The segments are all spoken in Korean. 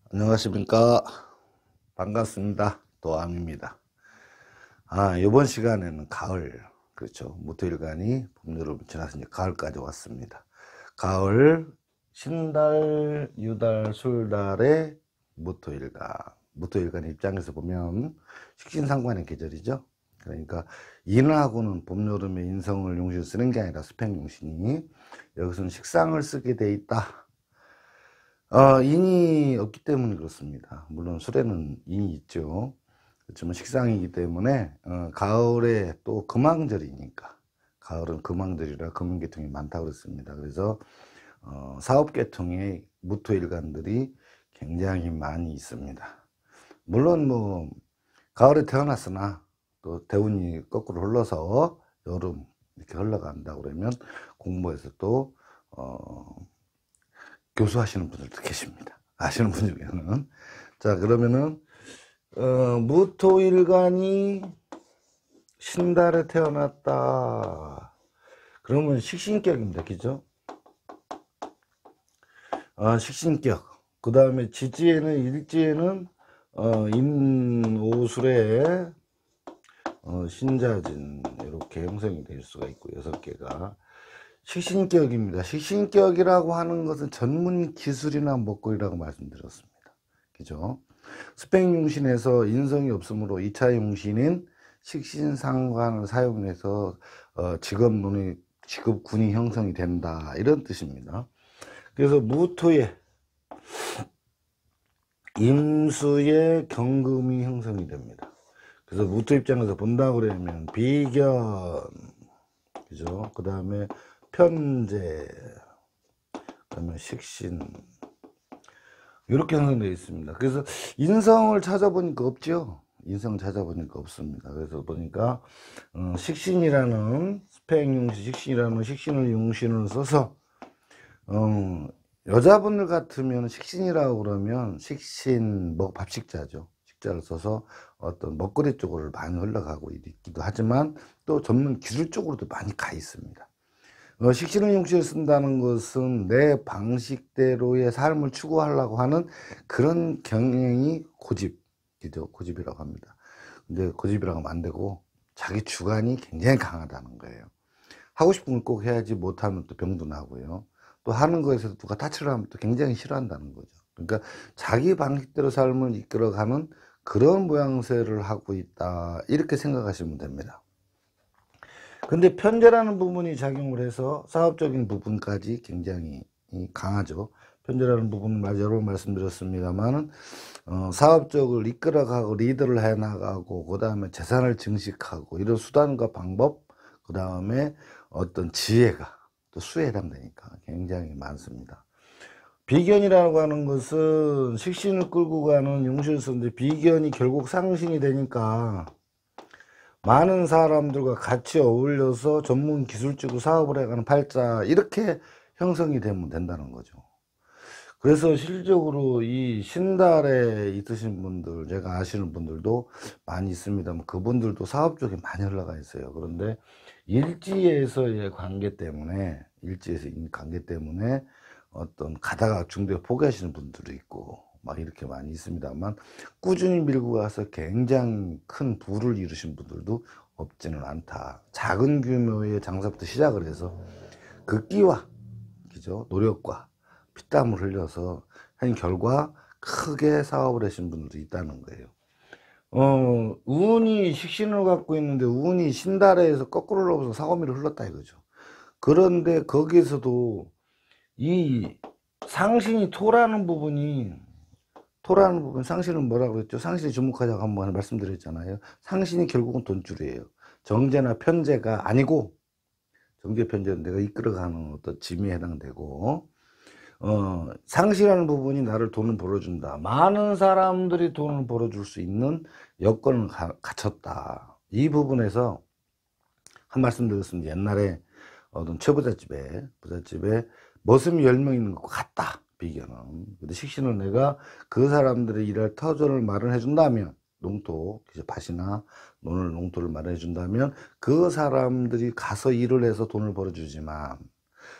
안녕하십니까. 반갑습니다. 도암입니다. 이번 시간에는 가을, 그렇죠. 무토일간이 봄, 여름 지나서 이제 가을까지 왔습니다. 가을, 신달, 유달, 술달의 무토일간. 무토일간 입장에서 보면 식신상관의 계절이죠. 그러니까 인하고는 봄, 여름에 인성을 용신 쓰는 게 아니라 수평용신이 여기서는 식상을 쓰게 돼 있다. 인이 없기 때문에 그렇습니다. 물론 술에는 인이 있죠. 그렇지만 식상이기 때문에 가을에 또 금왕절이니까, 가을은 금왕절이라 금운계통이 많다고 그랬습니다. 그래서 사업계통에 무토일간들이 굉장히 많이 있습니다. 물론 뭐 가을에 태어났으나 또 대운이 거꾸로 흘러서 여름 이렇게 흘러간다 그러면 공부에서 또 교수하시는 분들도 계십니다. 아시는 분 중에는. 자, 그러면은 무토일간이 신달에 태어났다. 그러면 식신격입니다. 그죠? 식신격. 그 다음에 지지에는, 일지에는 임오술에 신자진 이렇게 형성이 될 수가 있고 6개가 식신격입니다. 식신격이라고 하는 것은 전문 기술이나 먹거리라고 말씀드렸습니다. 그죠? 수평용신에서 인성이 없으므로 2차 용신인 식신상관을 사용해서 직업군이 형성이 된다. 이런 뜻입니다. 그래서 무토에 임수의 경금이 형성이 됩니다. 그래서 무토 입장에서 본다 그러면 비견, 그죠? 그 다음에 편재, 그다음에 식신 이렇게 형성되어 있습니다. 그래서 인성을 찾아보니까 없죠. 인성을 찾아보니까 없습니다. 그래서 보니까 식신이라는 수평용신, 식신이라는 식신을 용신을 써서 여자분들 같으면 식신이라고 그러면 식신 뭐 밥식자죠. 식자를 써서 어떤 먹거리 쪽으로 많이 흘러가고 있기도 하지만 또 전문 기술 쪽으로도 많이 가 있습니다. 식신을 용신을 쓴다는 것은 내 방식대로의 삶을 추구하려고 하는 그런 경향이 고집이죠. 고집이라고 합니다. 근데 고집이라고 하면 안 되고 자기 주관이 굉장히 강하다는 거예요. 하고 싶은 걸 꼭 해야지 못하면 또 병도 나고요. 또 하는 거에서 누가 타치를 하면 또 굉장히 싫어한다는 거죠. 그러니까 자기 방식대로 삶을 이끌어가는 그런 모양새를 하고 있다. 이렇게 생각하시면 됩니다. 근데 편재라는 부분이 작용을 해서 사업적인 부분까지 굉장히 강하죠. 편재라는 부분은 여러 번 말씀드렸습니다만은 사업적을 이끌어가고 리드를 해나가고 그 다음에 재산을 증식하고 이런 수단과 방법, 그 다음에 어떤 지혜가 또 수에 해당되니까 굉장히 많습니다. 비견이라고 하는 것은 식신을 끌고 가는 용신을 쓰는데 비견이 결국 상신이 되니까 많은 사람들과 같이 어울려서 전문 기술적으로 사업을 해가는 팔자 이렇게 형성이 되면 된다는 거죠. 그래서 실질적으로 이 신달에 있으신 분들, 제가 아시는 분들도 많이 있습니다만 그분들도 사업 쪽에 많이 흘러가 있어요. 그런데 일지에서의 관계 때문에 어떤 가다가 중도에 포기하시는 분들도 있고 막 이렇게 많이 있습니다만 꾸준히 밀고 가서 굉장히 큰 부를 이루신 분들도 없지는 않다. 작은 규모의 장사부터 시작을 해서 그 끼와 그죠? 노력과 피땀을 흘려서 한 결과 크게 사업을 하신 분들도 있다는 거예요. 운이 식신을 갖고 있는데 운이 신달에서 거꾸로 흘러서 사오미를 흘렀다 이거죠. 그런데 거기에서도 이 상신이 토라는 부분, 상신은 뭐라고 그랬죠? 상신에 주목하자고 한번 말씀드렸잖아요. 상신이 결국은 돈줄이에요. 정제나 편제가 아니고, 정제, 편제는 내가 이끌어가는 어떤 짐에 해당되고, 상신이라는 부분이 나를 돈을 벌어준다. 많은 사람들이 돈을 벌어줄 수 있는 여건을 갖췄다. 이 부분에서 한 말씀 드렸습니다. 옛날에 어떤 부잣집에 머슴이 10명 있는 것 같다. 비견은. 근데 식신은 내가 그 사람들의 일할 터전을 마련해 준다면, 농토, 밭이나 농토를 마련해 준다면 그 사람들이 가서 일을 해서 돈을 벌어주지만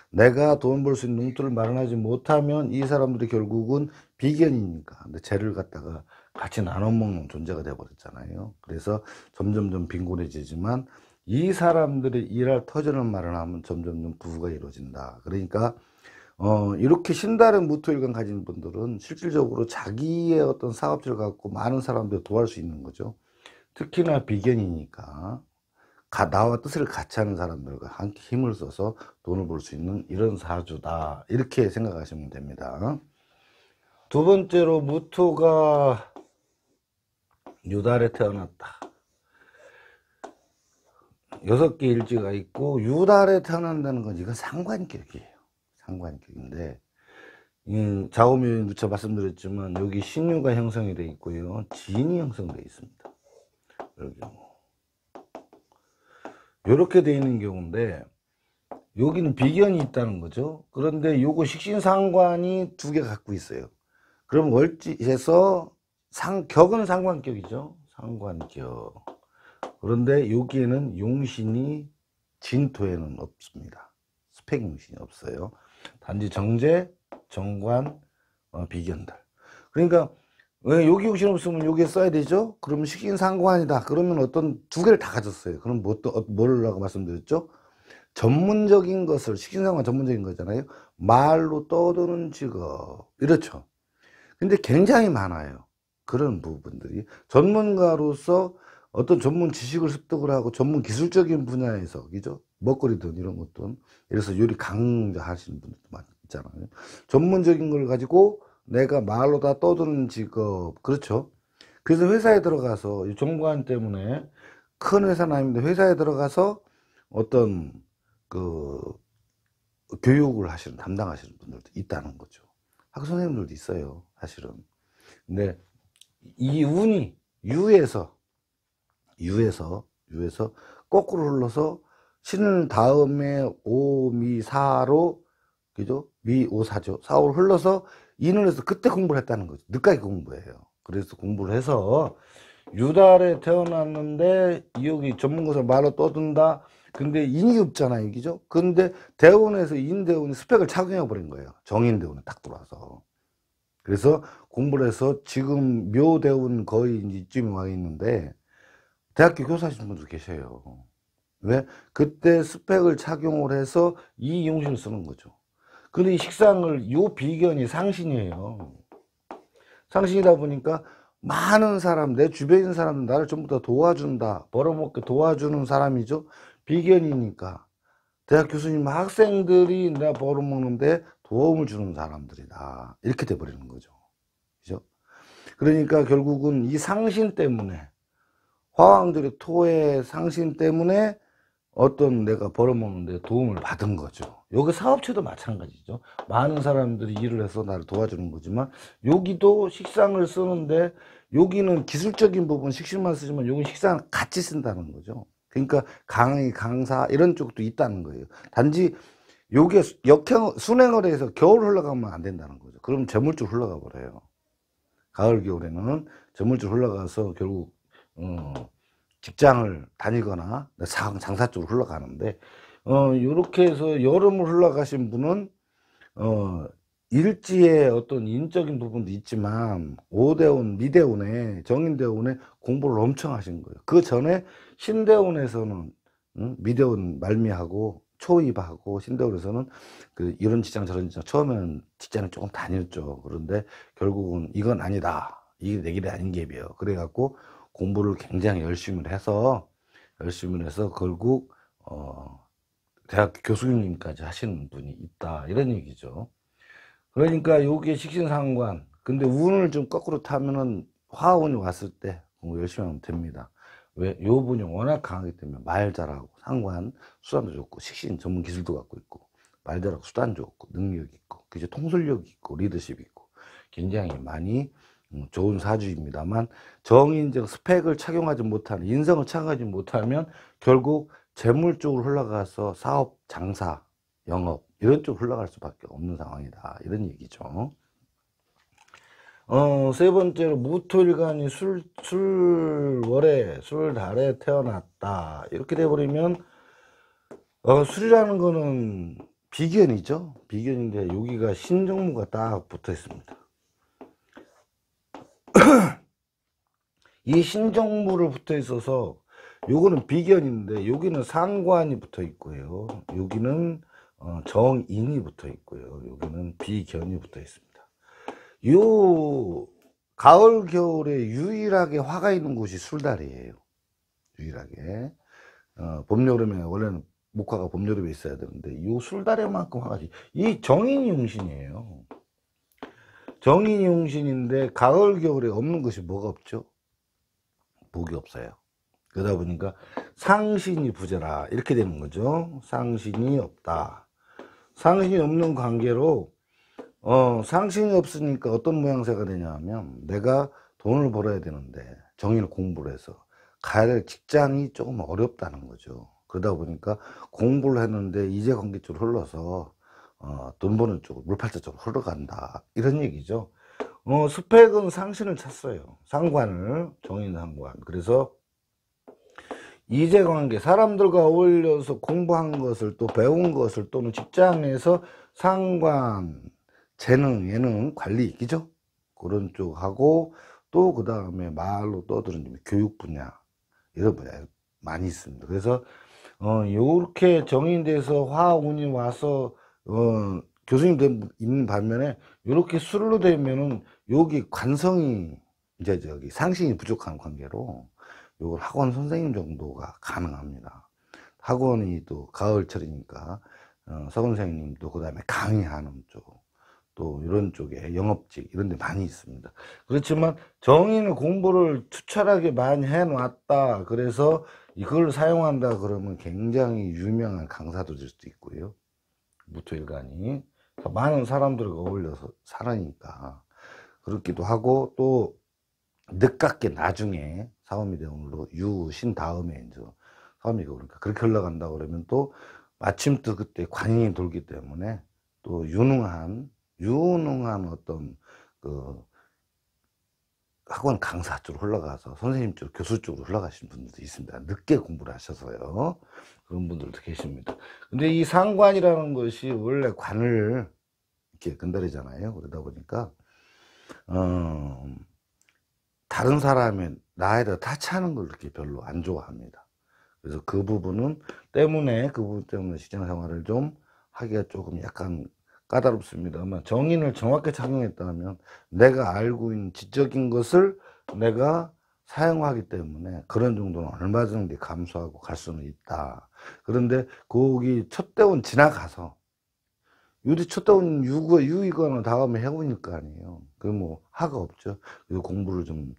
내가 돈 벌 수 있는 용토를 마련하지 못하면 이 사람들이 결국은 비견이니까 근데 쟤를 갖다가 같이 나눠 먹는 존재가 되어버렸잖아요. 그래서 점점점 빈곤해지지만 이 사람들이 일할 터전을 마련하면 점점점 부부가 이루어진다. 그러니까 이렇게 신다른 무토일관 가진 분들은 실질적으로 자기의 어떤 사업체를 갖고 많은 사람들을 도와줄 수 있는 거죠. 특히나 비견이니까 나와 뜻을 같이 하는 사람들과 함께 힘을 써서 돈을 벌 수 있는 이런 사주다. 이렇게 생각하시면 됩니다. 두 번째로 무토가 유달에 태어났다. 6개 일지가 있고 유달에 태어난다는 건 이건 상관격이에요. 상관격인데 자오묘 누차 말씀드렸지만 여기 신유가 형성이 되어 있고요. 진이 형성되어 있습니다. 이렇게 되어 있는 경우인데 여기는 비견이 있다는 거죠. 그런데 요거 식신상관이 2개 갖고 있어요. 그럼 월지에서 격은 상관격이죠. 상관격. 그런데 여기에는 용신이 진토에는 없습니다. 스펙 용신이 없어요. 단지 정제, 정관, 비견들. 그러니까 왜 여기 용신 없으면 여기에 써야 되죠? 그러면 식신상관이다. 그러면 어떤 2개를 다 가졌어요. 그럼 뭐라고 말씀드렸죠? 전문적인 것을, 식신상관 전문적인 거잖아요. 말로 떠드는 직업. 이렇죠. 근데 굉장히 많아요. 그런 부분들이. 전문가로서 어떤 전문 지식을 습득을 하고 전문 기술적인 분야에서, 그죠? 먹거리든 이런 것든. 그래서 요리 강좌 하시는 분들도 많이 있잖아요. 전문적인 걸 가지고 내가 말로 다 떠드는 직업. 그렇죠. 그래서 회사에 들어가서, 이 정관 때문에 큰 회사는 아닌데 회사에 들어가서 어떤 교육을 담당하시는 분들도 있다는 거죠. 학교 선생님들도 있어요, 사실은. 근데 이 운이 유에서 거꾸로 흘러서 신 다음에 오미사로, 그죠? 미오사죠. 4로 흘러서 인을 해서 그때 공부를 했다는 거죠. 늦가게 공부해요. 그래서 공부를 해서 유달에 태어났는데 여기 전문가서 말로 떠든다. 근데 인이 없잖아요, 그죠? 근데 대운에서 인대운이 스펙을 착용해 버린 거예요. 정인대운에 딱 들어와서. 그래서 공부를 해서 지금 묘대운 거의 이제 이쯤에 와 있는데 대학교 교사하시는 분도 계셔요. 왜? 그때 스펙을 착용을 해서 이 용신을 쓰는 거죠. 근데 이 식상을, 요 비견이 상신이에요. 상신이다 보니까 많은 사람, 내 주변에 있는 사람들 나를 전부 다 도와준다, 벌어먹게 도와주는 사람이죠. 비견이니까 대학 교수님, 학생들이 내가 벌어먹는데 도움을 주는 사람들이다, 이렇게 돼버리는 거죠. 그죠? 그러니까 결국은 이 상신 때문에, 화왕들의 토의 상신 때문에 어떤 내가 벌어먹는데 도움을 받은 거죠. 여기 사업체도 마찬가지죠. 많은 사람들이 일을 해서 나를 도와주는 거지만 여기도 식상을 쓰는데 여기는 기술적인 부분 식신만 쓰지만 여기 식상을 같이 쓴다는 거죠. 그러니까 강의, 강사 이런 쪽도 있다는 거예요. 단지 요게 순행을 해서 겨울 흘러가면 안 된다는 거죠. 그럼 재물줄 흘러가 버려요. 가을, 겨울에는 재물줄 흘러가서 결국 직장을 다니거나 장사 쪽으로 흘러가는데, 요렇게 해서 여름을 흘러가신 분은 일지의 어떤 인적인 부분도 있지만 오대운, 미대운에, 정인대운에 공부를 엄청 하신 거예요. 그 전에 신대운에서는 미대운 말미하고 초입하고 신대운에서는 이런 직장 저런 직장, 처음에는 직장을 조금 다녔죠. 그런데 결국은 이건 아니다, 이게 내 길이 아닌 게 비요. 그래갖고 공부를 굉장히 열심히 해서 결국 대학 교수님까지 하시는 분이 있다, 이런 얘기죠. 그러니까 요게 식신상관. 근데 운을 좀 거꾸로 타면은 화운이 왔을 때 공부 열심히 하면 됩니다. 왜? 요 분이 워낙 강하기 때문에 말 잘하고 상관, 수단도 좋고 식신 전문 기술도 갖고 있고 말 잘하고 수단 좋고 능력 있고 그죠? 통솔력 있고 리더십 있고 굉장히 많이 좋은 사주입니다만, 정인적 스펙을 착용하지 못하는, 인성을 착용하지 못하면 결국 재물 쪽으로 흘러가서 사업, 장사, 영업 이런 쪽으로 흘러갈 수밖에 없는 상황이다, 이런 얘기죠. 세 번째로 무토일간이 술월에, 술달에 태어났다, 이렇게 돼버리면 술이라는 거는 비견이죠. 비견인데 여기가 신정무가 딱 붙어 있습니다. 이 신정무를 붙어 있어서 요거는 비견인데 여기는 상관이 붙어 있고요. 여기는 정인이 붙어 있고요. 여기는 비견이 붙어 있습니다. 요 가을 겨울에 유일하게 화가 있는 곳이 술다리예요. 유일하게. 봄 여름에 원래는 목화가 봄 여름에 있어야 되는데 요 술다리만큼 화가 이 정인이 용신이에요. 정인이 용신인데 가을 겨울에 없는 것이 뭐가 없죠? 복이 없어요. 그러다 보니까 상신이 부재라 이렇게 되는 거죠. 상신이 없다. 상신이 없는 관계로 상신이 없으니까 어떤 모양새가 되냐 하면 내가 돈을 벌어야 되는데 정인을 공부를 해서 가야 될 직장이 조금 어렵다는 거죠. 그러다 보니까 공부를 했는데 이제관계 쪽으로 흘러서 돈 버는 쪽으로 물팔자 쪽으로 흘러간다 이런 얘기죠. 스펙은 상신을 찼어요. 상관을, 정인 상관. 그래서 이제관계, 사람들과 어울려서 공부한 것을 또 배운 것을 또는 직장에서 상관, 재능, 예능, 관리 있기죠. 그런 쪽하고 또 그 다음에 말로 떠드는 교육 분야 이런 분야 많이 있습니다. 그래서 요렇게 정인돼서 화운이 와서 교수님 있는 반면에 요렇게 술로 되면은 여기 관성이 이제 저기 상신이 부족한 관계로 요걸 학원 선생님 정도가 가능합니다. 학원이 또 가을철이니까 서 선생님도 그 다음에 강의하는 쪽 또 이런 쪽에 영업직 이런 데 많이 있습니다. 그렇지만 정인을 공부를 투철하게 많이 해 놨다 그래서 이걸 사용한다 그러면 굉장히 유명한 강사도 될 수도 있고요. 무토일간이 많은 사람들과 어울려서 살아니까 그렇기도 하고 또 늦깎게 나중에 사오미 대운으로 유신 다음에 이제 사오미가 오니까 그렇게 흘러간다 그러면 또 마침 또 그때 관인이 돌기 때문에 또 유능한 어떤 그 학원 강사 쪽으로 흘러가서 선생님 쪽 교수 쪽으로 흘러가신 분들도 있습니다. 늦게 공부를 하셔서요. 그런 분들도 계십니다. 근데 이 상관이라는 것이 원래 관을 이렇게 건드리잖아요. 그러다 보니까 다른 사람의 나에다 타치하는 걸 이렇게 별로 안 좋아합니다. 그래서 그 부분 때문에 직장 생활을 좀 하기가 조금 약간 까다롭습니다만 정인을 정확히 착용했다면 내가 알고 있는 지적인 것을 내가 사용하기 때문에 그런 정도는 얼마든지 감수하고 갈 수는 있다. 그런데 거기 첫 대원 지나가서 요리 첫 대원 유이거나 다음에 해보니까 거 아니에요. 그 뭐 하가 없죠. 그래서 공부를 좀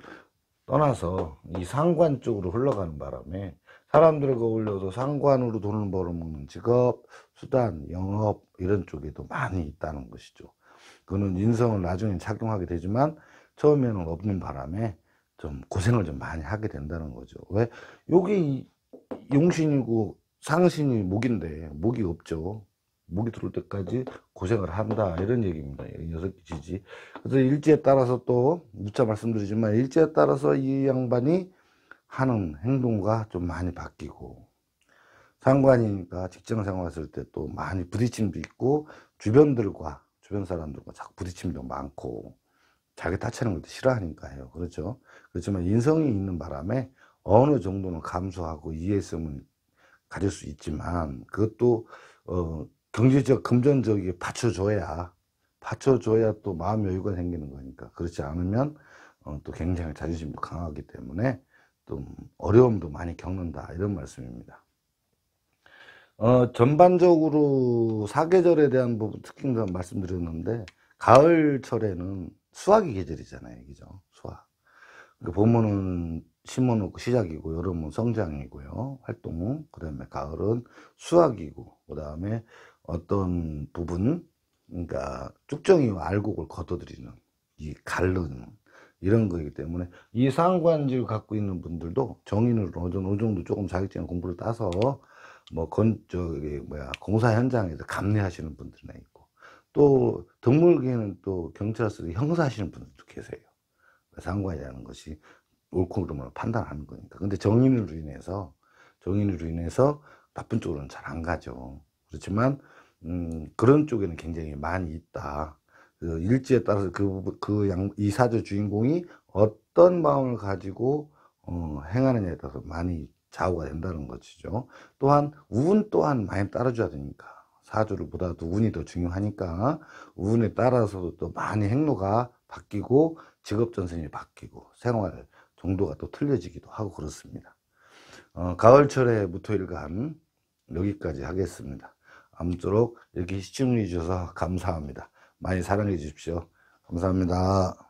떠나서 이 상관 쪽으로 흘러가는 바람에 사람들과 어울려서 상관으로 돈을 벌어먹는 직업, 수단, 영업 이런 쪽에도 많이 있다는 것이죠. 그거는 인성을 나중에 착용하게 되지만 처음에는 없는 바람에 좀 고생을 좀 많이 하게 된다는 거죠. 왜? 여기 용신이고 상신이 목인데 목이 없죠. 목이 들어올 때까지 고생을 한다 이런 얘기입니다. 녀석 지지. 그래서 일지에 따라서 또 누차 말씀드리지만 일지에 따라서 이 양반이 하는 행동과 좀 많이 바뀌고 상관이니까 직장 생활했을 때 또 많이 부딪힘도 있고 주변 사람들과 자꾸 부딪힘도 많고 자기 타치는 것도 싫어하니까요. 그렇죠. 그렇지만 인성이 있는 바람에 어느 정도는 감수하고 이해성을 가질 수 있지만 그것도 경제적 금전적이 받쳐줘야 또 마음 여유가 생기는 거니까 그렇지 않으면 또 굉장히 자존심도 강하기 때문에 좀 어려움도 많이 겪는다 이런 말씀입니다. 전반적으로 사계절에 대한 부분 특히 말씀드렸는데 가을철에는 수확이 계절이잖아요. 그죠? 수확. 그러니까 봄은 심어놓고 시작이고 여름은 성장이고요. 활동. 그 다음에 가을은 수확이고 그 다음에 어떤 부분 그러니까 쭉정이와 알곡을 걷어들이는 이 가르는 이런 거이기 때문에 이 상관직을 갖고 있는 분들도 정인을 어느 정도 조금 자격증 공부를 따서 뭐 공사 현장에서 감내하시는 분들도 있고 또 덕물계는 또 경찰서에서 형사하시는 분들도 계세요. 상관이라는 것이 옳고 그름을 판단하는 거니까. 근데 정인으로 인해서 나쁜 쪽으로는 잘 안 가죠. 그렇지만 그런 쪽에는 굉장히 많이 있다. 그 일지에 따라서 이 사주 주인공이 어떤 마음을 가지고 행하느냐에 따라서 많이 좌우가 된다는 것이죠. 또한 운 또한 많이 따라줘야 되니까, 사주를 보다도 운이 더 중요하니까 운에 따라서도 또 많이 행로가 바뀌고 직업 전선이 바뀌고 생활 정도가 또 틀려지기도 하고 그렇습니다. 가을철의 무토일간 여기까지 하겠습니다. 아무쪼록 이렇게 시청해 주셔서 감사합니다. 많이 사랑해 주십시오. 감사합니다.